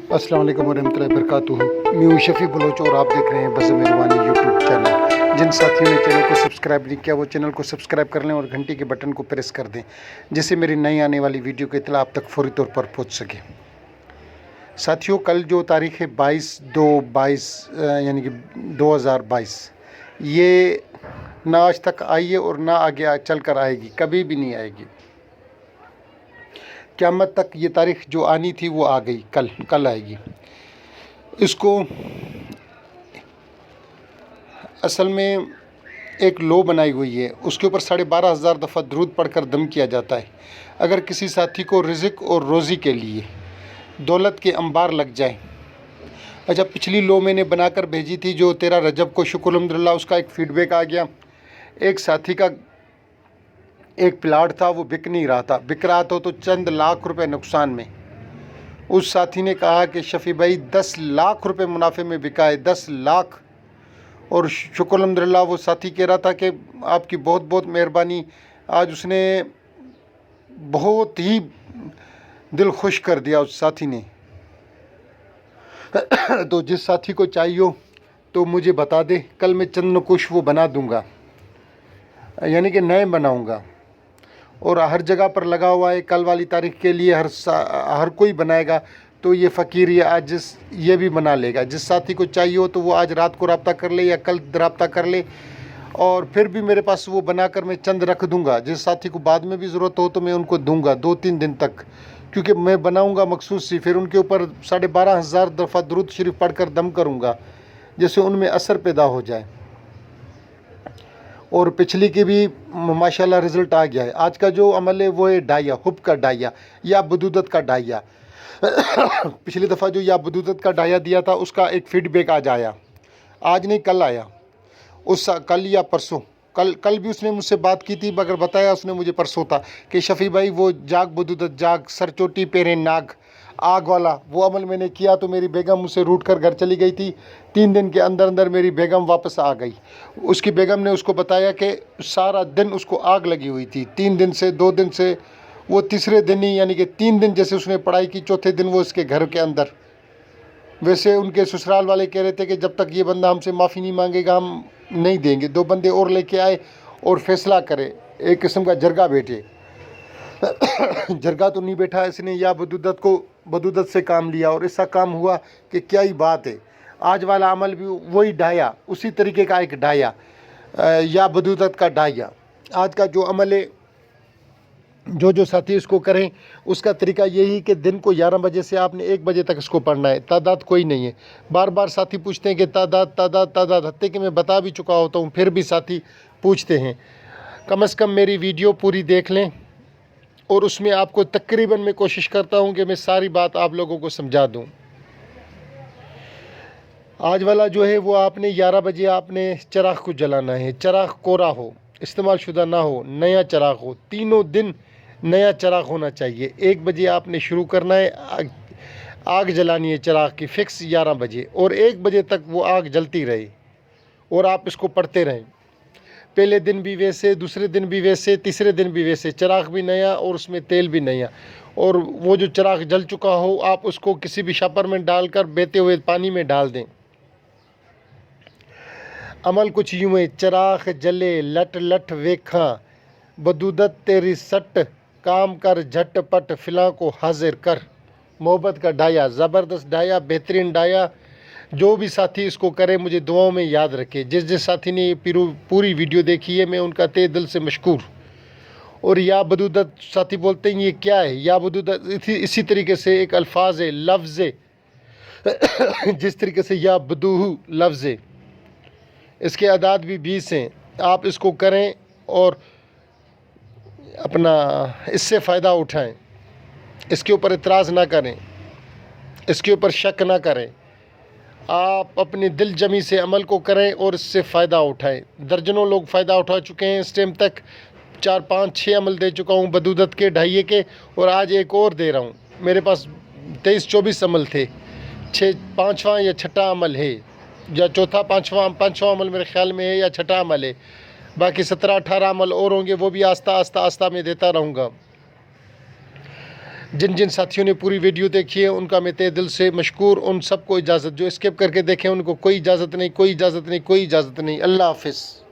अस्सलाम वालेकुम वरहमतुल्लाहि वबरकातुहू। मैं हूं शफ़ी बलोच और आप देख रहे हैं बज़ मेहरबानी यूट्यूब चैनल। जिन साथियों ने चैनल को सब्सक्राइब नहीं किया वो चैनल को सब्सक्राइब कर लें और घंटी के बटन को प्रेस कर दें, जिससे मेरी नई आने वाली वीडियो की इत्तला आप तक फौरी तौर पर पहुंच सके। साथियों, कल जो तारीख़ है 22/2/22 यानी कि 2022, ये ना आज तक आई है और ना आगे चल कर आएगी, कभी भी नहीं आएगी। क़यामत तक ये तारीख़ जो आनी थी वो आ गई, कल आएगी। इसको असल में एक लो बनाई हुई है, उसके ऊपर 12,500 दफ़ा दरूद पढ़कर दम किया जाता है। अगर किसी साथी को रिज़्क़ और रोज़ी के लिए दौलत के अंबार लग जाए। अच्छा, पिछली लो मैंने बनाकर भेजी थी जो 13 रजब को, शुक्र अल्हम्दुलिल्लाह उसका एक फ़ीडबैक आ गया। एक साथी का एक प्लाट था, वो बिक नहीं रहा था, बिक रहा था तो चंद लाख रुपए नुकसान में। उस साथी ने कहा कि शफ़ी भाई 10 लाख रुपए मुनाफे में बिका है, 10 लाख। और शुक्र अल्हम्दुलिल्लाह वो साथी कह रहा था कि आपकी बहुत बहुत मेहरबानी। आज उसने बहुत ही दिल खुश कर दिया उस साथी ने। तो जिस साथी को चाहिए हो तो मुझे बता दे, कल मैं चंद नकुश वो बना दूंगा, यानी कि नए बनाऊंगा। और हर जगह पर लगा हुआ है, कल वाली तारीख़ के लिए हर कोई बनाएगा। तो ये फ़कीर ये आज ये भी बना लेगा। जिस साथी को चाहिए हो तो वो आज रात को रब्ता कर ले या कल रब्ता कर ले, और फिर भी मेरे पास वो बनाकर मैं चंद रख दूंगा। जिस साथी को बाद में भी ज़रूरत हो तो मैं उनको दूंगा 2-3 दिन तक, क्योंकि मैं बनाऊंगा मखसूस सी। फिर उनके ऊपर 12,500 दफ़ा दुरूद शरीफ पढ़कर दम करूंगा, जिससे उनमें असर पैदा हो जाए। और पिछली की भी माशाल्लाह रिज़ल्ट आ गया है। आज का जो अमल है वो है डाया, हुब का डाया या बदूदत का डाया। पिछली दफ़ा जो या बदूदत का डाया दिया था उसका एक फ़ीडबैक आज आया, आज नहीं कल आया। कल या परसों, कल भी उसने मुझसे बात की थी, मगर बताया उसने मुझे परसों था कि शफ़ी भाई वो जाग बदूदत जाग, सर चोटी पेरे नाग, आग वाला वो अमल मैंने किया तो मेरी बेगम मुझसे रूठ कर घर चली गई थी। 3 दिन के अंदर अंदर मेरी बेगम वापस आ गई। उसकी बेगम ने उसको बताया कि सारा दिन उसको आग लगी हुई थी, 3 दिन से, 2 दिन से। वो तीसरे दिन ही, यानी कि 3 दिन जैसे उसने पढ़ाई की, चौथे दिन वो उसके घर के अंदर। वैसे उनके ससुराल वाले कह रहे थे कि जब तक ये बंदा हमसे माफ़ी नहीं मांगेगा हम नहीं देंगे। 2 बंदे और लेके आए और फैसला करे, एक किस्म का जरगा बैठे। जरगा तो नहीं बैठा, इसने या बदूदत से काम लिया और ऐसा काम हुआ कि क्या ही बात है। आज वाला अमल भी वही डाया, उसी तरीके का एक डाया, या बदूदत का डाया। आज का जो अमल है, जो साथी इसको करें, उसका तरीका यही कि दिन को 11 बजे से आपने 1 बजे तक इसको पढ़ना है। तादाद कोई नहीं है। बार बार साथी पूछते हैं कि तादाद, हत्ते कि मैं बता भी चुका होता हूँ, फिर भी साथी पूछते हैं। कम से कम मेरी वीडियो पूरी देख लें, और उसमें आपको तकरीबन मैं कोशिश करता हूँ कि मैं सारी बात आप लोगों को समझा दूँ। आज वाला जो है वो आपने 11 बजे आपने चराग को जलाना है। चराग कोरा हो, इस्तेमाल शुदा ना हो, नया चराग हो, तीनों दिन नया चराग होना चाहिए। 1 बजे आपने शुरू करना है, आग जलानी है चराग की फ़िक्स 11 बजे, और 1 बजे तक वो आग जलती रहे और आप इसको पढ़ते रहें। पहले दिन भी वैसे, दूसरे दिन भी वैसे, तीसरे दिन भी वैसे। चराग भी नया और उसमें तेल भी नया। और वो जो चराग जल चुका हो आप उसको किसी भी शापर में डालकर बहते हुए पानी में डाल दें। अमल कुछ यूँ है, चराग जले लट लट वेखा, बदूदत तेरी सट, काम कर झटपट, फिला को हाजिर कर। मोहब्बत का डाया, ज़बरदस्त डाया, बेहतरीन डाया। जो भी साथी इसको करे मुझे दुआओं में याद रखे। जिस साथी ने पूरी वीडियो देखी है मैं उनका तहे दिल से मशकूर। और या बदूदत साथी बोलते हैं ये क्या है? या बदूदत इसी तरीके से एक अल्फाज है, लफ्ज़ है। जिस तरीके से या बदूहू लफ्ज़ है, इसके अदाद भी 20 हैं। आप इसको करें और अपना इससे फ़ायदा उठाएं। इसके ऊपर इतराज़ ना करें, इसके ऊपर शक ना करें। आप अपनी दिल जमी से अमल को करें और इससे फ़ायदा उठाएं। दर्जनों लोग फ़ायदा उठा चुके हैं इस टाइम तक। 4, 5, 6 अमल दे चुका हूँ बदूदत के, ढाइये के, और आज एक और दे रहा हूँ। मेरे पास 23-24 अमल थे। 5वां या 6ठा अमल है, या चौथा 5वां अमल मेरे ख्याल में है, या 6ठा अमल है। बाकी 17-18 अमल और होंगे, वो भी आस्ता आस्ता मैं देता रहूँगा। जिन जिन साथियों ने पूरी वीडियो देखी है उनका मैं तहे दिल से मशकूर। उन सबको इजाज़त, जो स्किप करके देखें उनको कोई इजाज़त नहीं, कोई इजाज़त नहीं, कोई इजाज़त नहीं। अल्लाह हाफिज़।